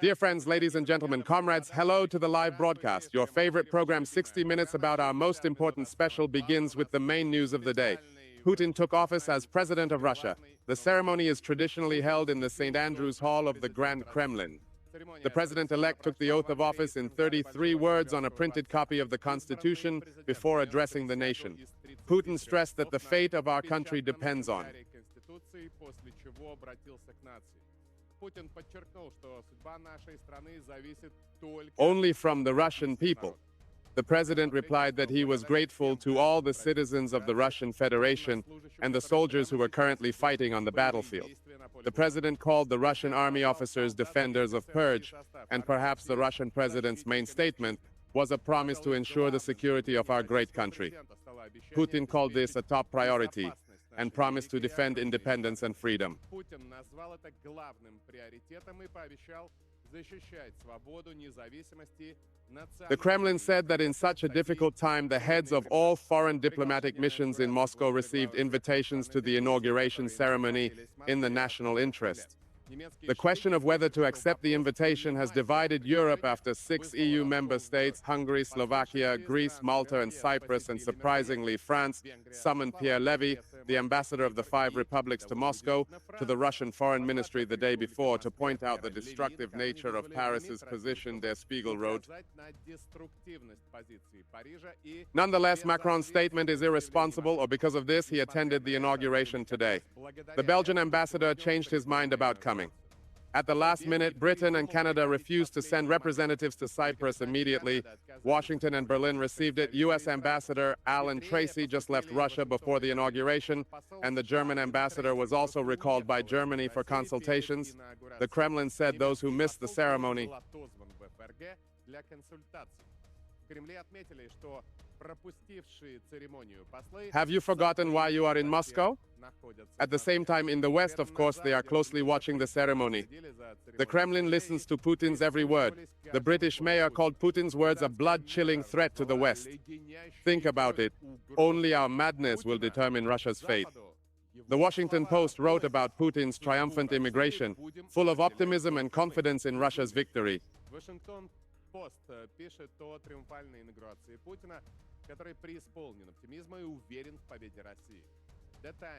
Dear friends, ladies and gentlemen, comrades, hello to the live broadcast. Your favorite program, 60 Minutes, about our most important special, begins with the main news of the day. Putin took office as President of Russia. The ceremony is traditionally held in the St. Andrew's Hall of the Grand Kremlin. The president-elect took the oath of office in 33 words on a printed copy of the Constitution before addressing the nation. Putin stressed that the fate of our country depends on. Only from the Russian people. The president replied that he was grateful to all the citizens of the Russian Federation and the soldiers who were currently fighting on the battlefield. The president called the Russian army officers defenders of purge, and perhaps the Russian president's main statement was a promise to ensure the security of our great country. Putin called this a top priority and promised to defend independence and freedom. The Kremlin said that in such a difficult time, the heads of all foreign diplomatic missions in Moscow received invitations to the inauguration ceremony in the national interest. The question of whether to accept the invitation has divided Europe after 6 EU member states, Hungary, Slovakia, Greece, Malta, and Cyprus, and surprisingly France, summoned Pierre Levy, the ambassador of the 5 republics to Moscow, to the Russian Foreign Ministry the day before to point out the destructive nature of Paris's position, Der Spiegel wrote. Nonetheless, Macron's statement is irresponsible, or because of this, he attended the inauguration today. The Belgian ambassador changed his mind about coming. At the last minute, Britain and Canada refused to send representatives to Cyprus immediately. Washington and Berlin received it. U.S. Ambassador Alan Tracy just left Russia before the inauguration, and the German ambassador was also recalled by Germany for consultations. The Kremlin said those who missed the ceremony have you forgotten why you are in Moscow? At the same time, in the West, of course, they are closely watching the ceremony. The Kremlin listens to Putin's every word. The British mayor called Putin's words a blood-chilling threat to the West. Think about it. Only our madness will determine Russia's fate. The Washington Post wrote about Putin's triumphant immigration, full of optimism and confidence in Russia's victory. Пишет о триумфальной инаугурации Путина, который преисполнен оптимизма и уверен в победе России.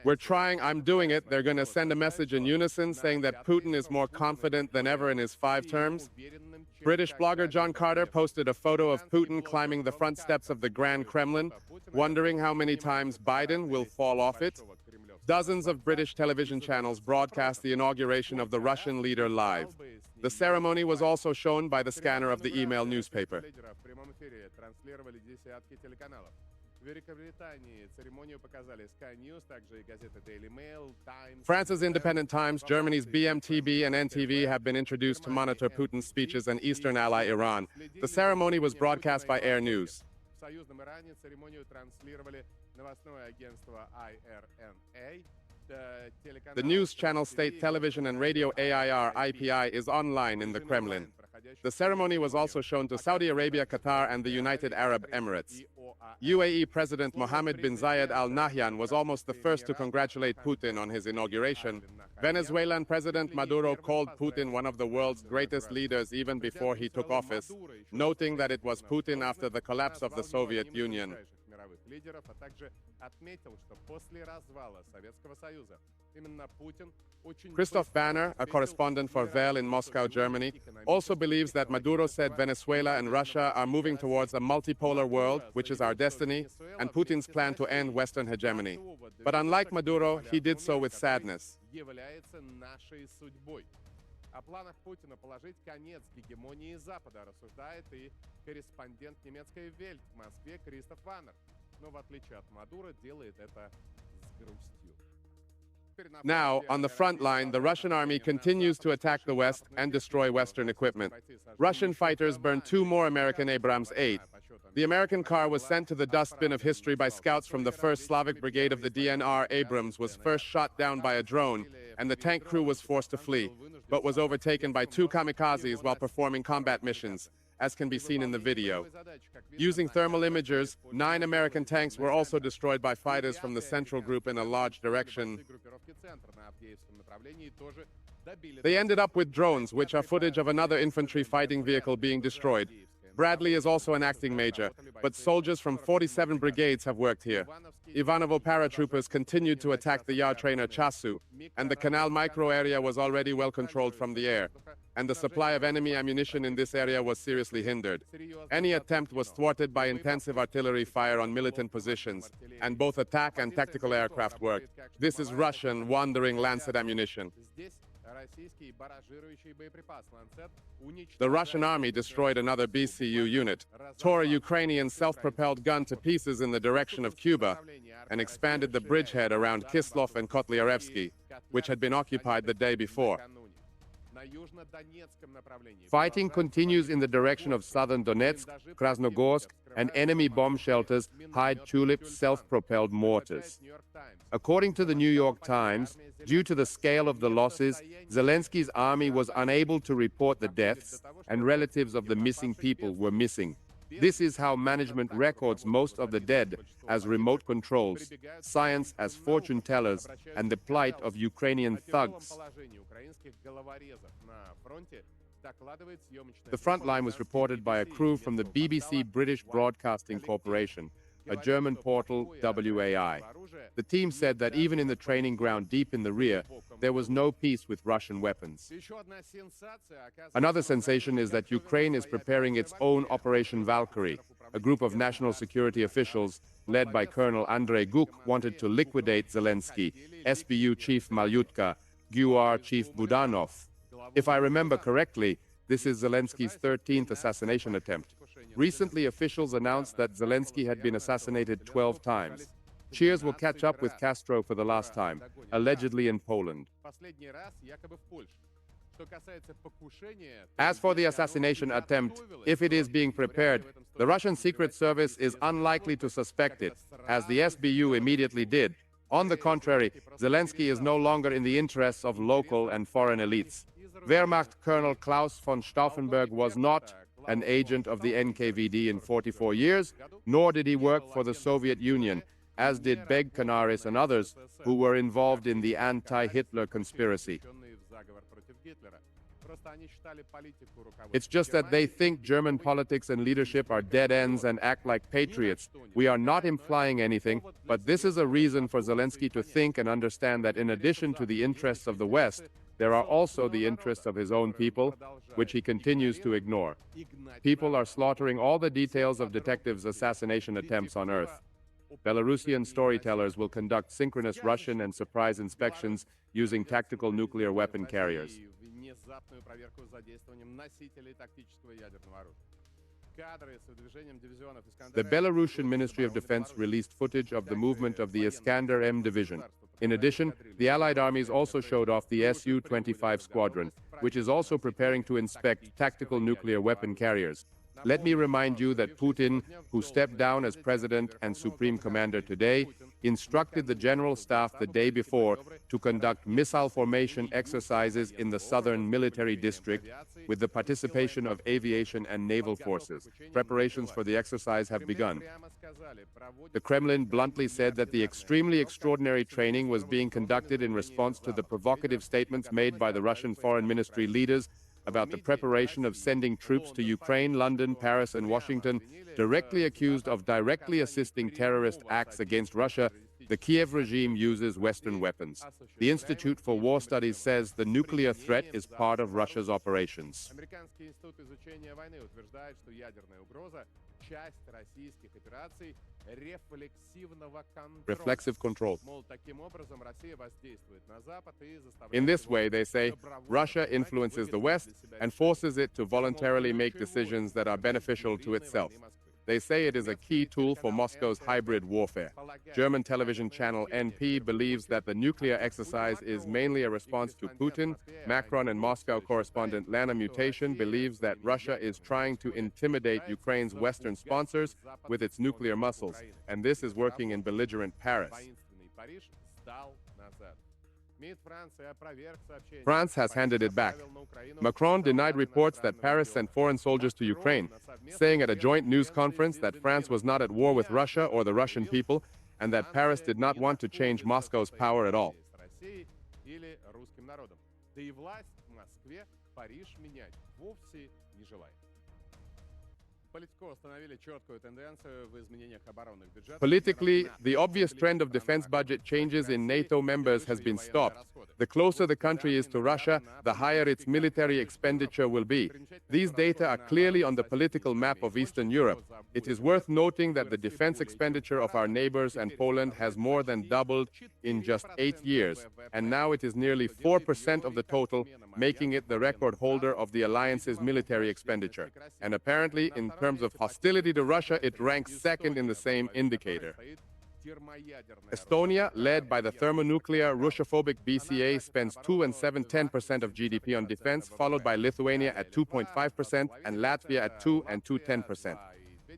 We're trying, I'm doing it. They're going to send a message in unison saying that Putin is more confident than ever in his 5 terms. British blogger John Carter posted a photo of Putin climbing the front steps of the Grand Kremlin, wondering how many times Biden will fall off it. Dozens of British television channels broadcast the inauguration of the Russian leader live. The ceremony was also shown by the scanner of the email newspaper. France's Independent Times, Germany's BMTB, and NTV have been introduced to monitor Putin's speeches and Eastern ally Iran. The ceremony was broadcast by Air News. The news channel State Television and Radio AIR IPI is online in the Kremlin. The ceremony was also shown to Saudi Arabia, Qatar, and the United Arab Emirates. UAE President Mohammed bin Zayed Al Nahyan was almost the first to congratulate Putin on his inauguration. Venezuelan President Maduro called Putin one of the world's greatest leaders even before he took office, noting that it was Putin after the collapse of the Soviet Union. Christoph Banner, a correspondent for VEL in Moscow, Germany, also believes that Maduro said Venezuela and Russia are moving towards a multipolar world, which is our destiny, and Putin's plan to end Western hegemony. But unlike Maduro, he did so with sadness. О планах Путина положить конец гегемонии Запада рассуждает и корреспондент немецкой Welt в Москве Кристоф Баннер. Но в отличие от Мадуро делает это с грустью. Now, on the front line, the Russian army continues to attack the West and destroy Western equipment. Russian fighters burned 2 more American Abrams 8. The American car was sent to the dustbin of history by scouts from the 1st Slavic Brigade of the DNR. Abrams was first shot down by a drone, and the tank crew was forced to flee, but was overtaken by 2 kamikazes while performing combat missions, as can be seen in the video. Using thermal imagers, 9 American tanks were also destroyed by fighters from the Central Group in a large direction. They ended up with drones, which are footage of another infantry fighting vehicle being destroyed. Bradley is also an acting major, but soldiers from 47 brigades have worked here. Ivanovo paratroopers continued to attack the yard trainer Chasu, and the canal micro area was already well controlled from the air, and the supply of enemy ammunition in this area was seriously hindered. Any attempt was thwarted by intensive artillery fire on militant positions, and both attack and tactical aircraft worked. This is Russian wandering Lancet ammunition. The Russian army destroyed another BCU unit, tore a Ukrainian self-propelled gun to pieces in the direction of Cuba, and expanded the bridgehead around Kislov and Kotlyarevsky, which had been occupied the day before. Fighting continues in the direction of southern Donetsk, Krasnogorsk, and enemy bomb shelters hide Tulip's self-propelled mortars. According to the New York Times, due to the scale of the losses, Zelensky's army was unable to report the deaths, and relatives of the missing people were missing. This is how management records most of the dead as remote controls, science as fortune tellers, and the plight of Ukrainian thugs. The front line was reported by a crew from the BBC British Broadcasting Corporation, a German portal, WAI. The team said that even in the training ground deep in the rear, there was no peace with Russian weapons. Another sensation is that Ukraine is preparing its own Operation Valkyrie. A group of national security officials, led by Colonel Andrei Guk, wanted to liquidate Zelensky, SBU chief Malyutka, GUR chief Budanov. If I remember correctly, this is Zelensky's 13th assassination attempt. Recently, officials announced that Zelensky had been assassinated 12 times. Cheers will catch up with Castro for the last time, allegedly in Poland. As for the assassination attempt, if it is being prepared, the Russian Secret Service is unlikely to suspect it, as the SBU immediately did. On the contrary, Zelensky is no longer in the interests of local and foreign elites. Wehrmacht Colonel Klaus von Stauffenberg was not an agent of the NKVD in 44 years, nor did he work for the Soviet Union, as did Beg Canaris and others who were involved in the anti-Hitler conspiracy. It's just that they think German politics and leadership are dead ends and act like patriots. We are not implying anything, but this is a reason for Zelensky to think and understand that in addition to the interests of the West, there are also the interests of his own people, which he continues to ignore. People are slaughtering all the details of detectives' assassination attempts on Earth. Belarusian storytellers will conduct synchronous Russian and surprise inspections using tactical nuclear weapon carriers. The Belarusian Ministry of Defense released footage of the movement of the Iskander M division. In addition, the Allied armies also showed off the Su-25 squadron, which is also preparing to inspect tactical nuclear weapon carriers. Let me remind you that Putin, who stepped down as president and supreme commander today, instructed the general staff the day before to conduct missile formation exercises in the southern military district with the participation of aviation and naval forces. Preparations for the exercise have begun. The Kremlin bluntly said that the extremely extraordinary training was being conducted in response to the provocative statements made by the Russian foreign ministry leaders about the preparation of sending troops to Ukraine, London, Paris, and Washington, directly accused of directly assisting terrorist acts against Russia. The Kiev regime uses Western weapons. The Institute for War Studies says the nuclear threat is part of Russia's operations. Reflexive control. In this way, they say, Russia influences the West and forces it to voluntarily make decisions that are beneficial to itself. They say it is a key tool for Moscow's hybrid warfare. German television channel NP believes that the nuclear exercise is mainly a response to Putin. Macron and Moscow correspondent Lana Mutation believes that Russia is trying to intimidate Ukraine's Western sponsors with its nuclear muscles, and this is working in belligerent Paris. France has handed it back. Macron denied reports that Paris sent foreign soldiers to Ukraine, saying at a joint news conference that France was not at war with Russia or the Russian people, and that Paris did not want to change Moscow's power at all. Да и власть в Москве Париж менять вовсе не желает. Politically, the obvious trend of defense budget changes in NATO members has been stopped. The closer the country is to Russia, the higher its military expenditure will be. These data are clearly on the political map of Eastern Europe. It is worth noting that the defense expenditure of our neighbors and Poland has more than doubled in just 8 years, and now it is nearly 4% of the total, making it the record holder of the alliance's military expenditure. And apparently, in terms of hostility to Russia, it ranks second in the same indicator. Estonia, led by the thermonuclear Russophobic BCA, spends 2 and 7/10% of GDP on defense, followed by Lithuania at 2.5% and Latvia at 2 and 2/10%.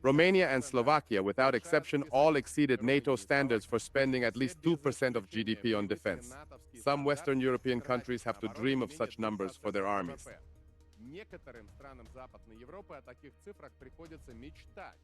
Romania and Slovakia, without exception, all exceeded NATO standards for spending at least 2% of GDP on defense. Some Western European countries have to dream of such numbers for their armies. Некоторым странам Западной Европы о таких цифрах приходится мечтать.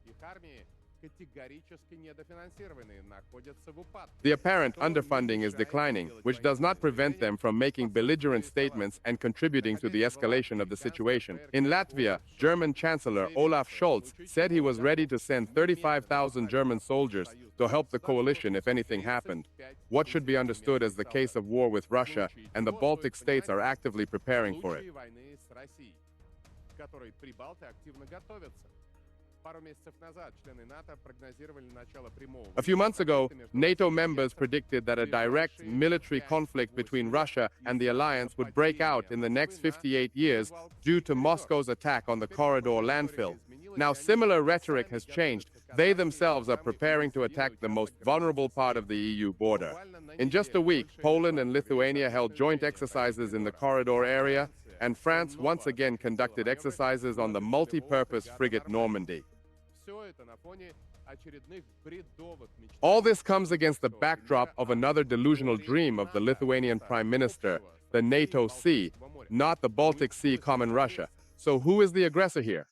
Их армии категорически недофинансированы, находятся в упадке. The apparent underfunding is declining, which does not prevent them from making belligerent statements and contributing to the escalation of the situation. In Latvia, German Chancellor Olaf Scholz said he was ready to send 35,000 German soldiers to help the coalition if anything happened. What should be understood as the case of war with Russia, and the Baltic states are actively preparing for it. A few months ago, NATO members predicted that a direct military conflict between Russia and the alliance would break out in the next 58 years due to Moscow's attack on the corridor landfill. Now, similar rhetoric has changed. They themselves are preparing to attack the most vulnerable part of the EU border. In just a week, Poland and Lithuania held joint exercises in the corridor area, and France once again conducted exercises on the multi-purpose frigate Normandy. All this comes against the backdrop of another delusional dream of the Lithuanian Prime Minister, the NATO Sea, not the Baltic Sea common Russia. So who is the aggressor here?